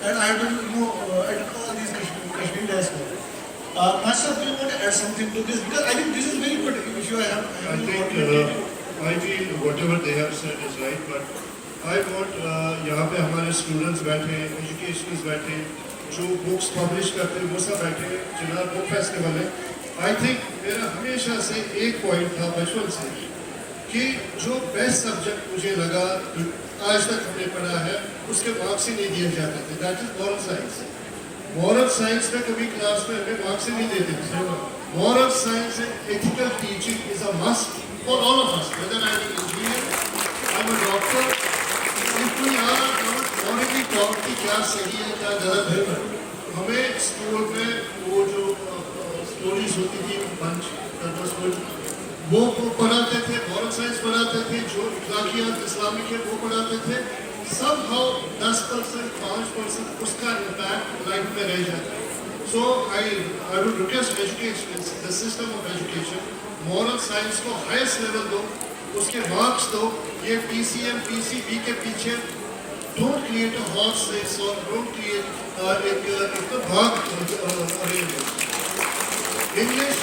and I have to, I don't know all these Kashmiri as well. Master, do you want to add something to this? Because I think this is very good issue I have. I think I feel whatever they have said is right, but I want यहाँ पे हमारे students बैठे, educationists बैठे, जो books publish करते हैं वो सब बैठे, जिला book festival है. I think मेरा हमेशा से एक point था बचपन से कि जो best subject मुझे लगा आज तक हमने पढ़ा है उसके marks ही नहीं दिए जाते थे. That is moral science. Moral science में कभी क्लास में हमें marks ही नहीं देते थे. Moral science and ethical teaching is a must for all of us. Whether I am an engineer, I am a doctor, if we are not morally taught कि क्या सही है क्या गलत है, हमें स्कूल में वो जो स्टोरीज होती थी पंच वो पढ़ाते थे, moral science पढ़ाते थे, जो अखलाकियात इस्लामिक है वो पढ़ाते थे. Somehow 10%, 5% उसका impact life में रह जाता है. So I would request education, the system of education, moral science को highest level दो, उसके marks दो. ये PCM, PCB के पीछे don't create a horse race or don't create एक भाग arrangement. English,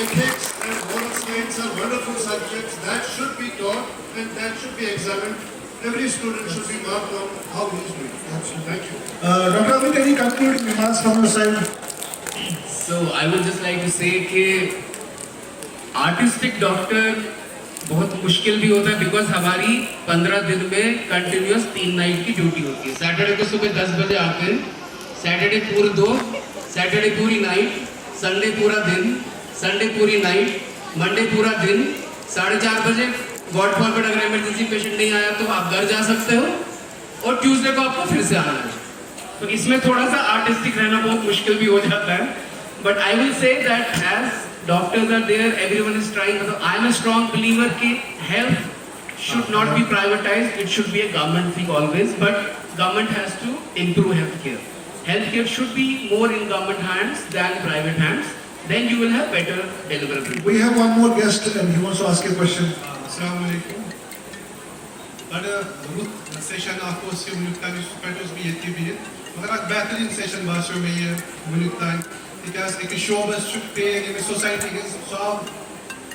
ethics and moral science are wonderful subjects that should be taught and that should be examined. Every student should be marked on how he is doing. Absolutely. Thank you. Dr. Amit, any concluding remarks from your side? So I would just like to say कि artistic doctor बहुत मुश्किल भी होता है because हमारी 15 दिन में continuous 3 night की ड्यूटी होती है. सैटरडे को सुबह 10 बजे आते हैं, सैटरडे पूरे 2, सैटरडे पूरी नाइट, संडे पूरा दिन, संडे पूरी नाइट, मंडे पूरा दिन. 4:30 बजे गॉड फॉरबिड अगर इमरजेंसी पेशेंट नहीं आया तो आप घर जा सकते हो और ट्यूसडे को आपको फिर से आना है. तो इसमें थोड़ा सा आर्टिस्टिक रहना बहुत मुश्किल भी हो जाता है. But I will say that as doctors are there, everyone is trying. I am a strong believer that health should not be privatized. It should be a government thing always. But government has to improve healthcare. Healthcare should be more in government hands than private hands. Then you will have better deliverability. We have one more guest and he wants to ask a question. Assalamu alaikum. Bana bu session आपको उसके मुल्कतान स्पेटस भी येती भी है. मगर एक बेहतरीन session बाशो में ये मुल्कतान because एक शोबस चुकते हैं ये सोसाइटी के सब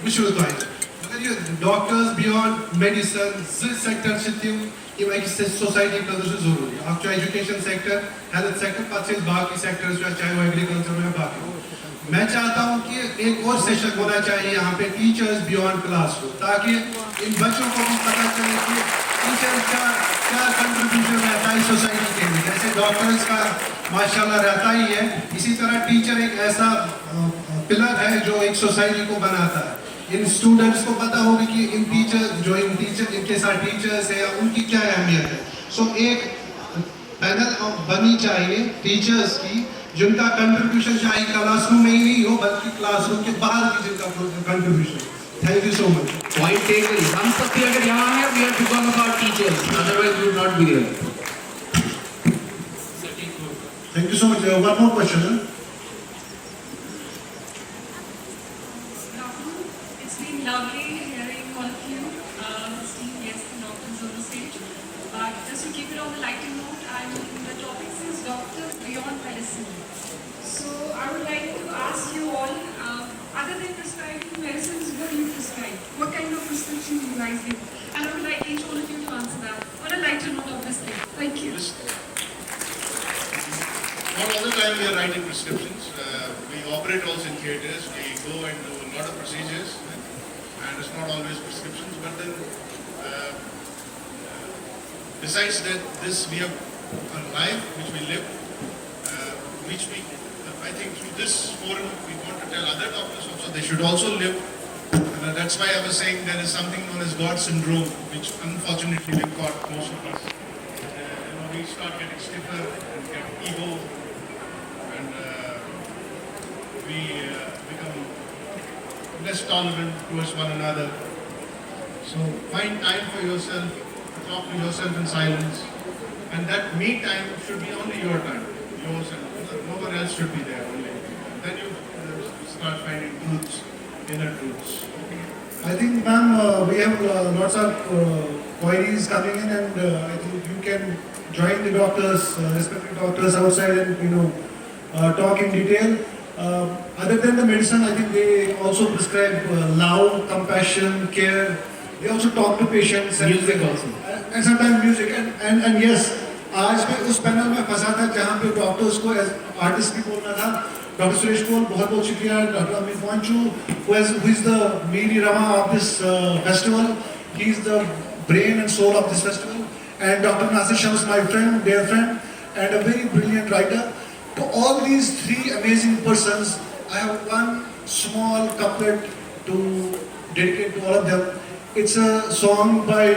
विशुद्ध तो है. मगर ये डॉक्टर्स बियॉन्ड मेडिसिन जिस सेक्टर से थी ये एक सोसाइटी का तो जरूरी है. आप चाहे एजुकेशन सेक्टर, हेल्थ सेक्टर, पच्चीस बाकी सेक्टर्स जो चाहे वो एग्रीकल्चर में बाकी. मैं चाहता हूँ कि एक और सेशन होना चाहिए यहाँ पे टीचर्स बियॉन्ड क्लासरूम, ताकि इन बच्चों को भी पता चले कि टीचर्स का क्या कंट्रीब्यूशन रहता है सोसाइटी के लिए. जैसे डॉक्टर्स का माशाल्लाह रहता ही है, इसी तरह टीचर एक ऐसा पिलर है जो एक सोसाइटी को बनाता है. इन स्टूडेंट्स को पता होगा कि इनके साथ टीचर्स है उनकी क्या अहमियत है. सो एक पैनल बनी चाहिए टीचर्स की जिनका कंट्रीब्यूशन चाहे क्लासरूम में ही नहीं हो बल्कि क्लासरूम के बाहर भी जिनका contribution. Thank you so much. Point taken. हम सब भी अगर यहाँ हैं, we are because of our teachers. Otherwise, we would not be here. Thank you so much. One more question. It's been lovely hearing all of you, esteemed guests and doctors on the stage. But just to keep it on the lighter note, the topic is doctors beyond medicine. So I would like to ask you all, other than prescribing medicines, what do you prescribe? What kind of prescription do you guys give? And I would like each one of you to answer that on a lighter note, obviously. Thank you. Not all the time we are writing prescriptions. We operate also in theatres. We go and do a lot of procedures, and it's not always prescriptions. But then, besides that, we have a life which we live, I think through this forum we want to tell other doctors also they should also live. And that's why I was saying there is something known as God syndrome, which unfortunately we've got most of us. We start getting stiffer and get ego. We become less tolerant towards one another. So find time for yourself, talk to yourself in silence, and that me time should be only your time, yourself. No one else should be there only. Then you start finding truths, inner truths. I think, ma'am, we have lots of queries coming in, and I think you can join the doctors, respected doctors outside and talk in detail. Other than the medicine, I think they also prescribe love, compassion, care. They also talk to patients. Music also. And sometimes music. And yes, आज मैं उस panel में फंसा था जहाँ पे doctors को artist भी बोलना था. डॉक्टर सुरेश कोल बहुत बहुत शुक्रिया. Doctor Amit Wanchu, who is the Miri Rama of this festival. He is the brain and soul of this festival. And Dr. Nasir Shams, my friend, dear friend, and a very brilliant writer. To all these three amazing persons, I have one small couplet to dedicate to all of them. It's a song by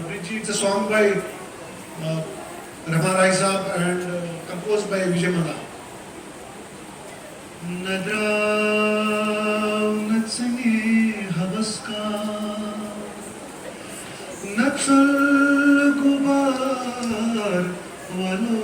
Bridgie. It's a song by Rama Rai Saab and composed by Vijay Malla. Nadrav natsani habaska natsal gubar walo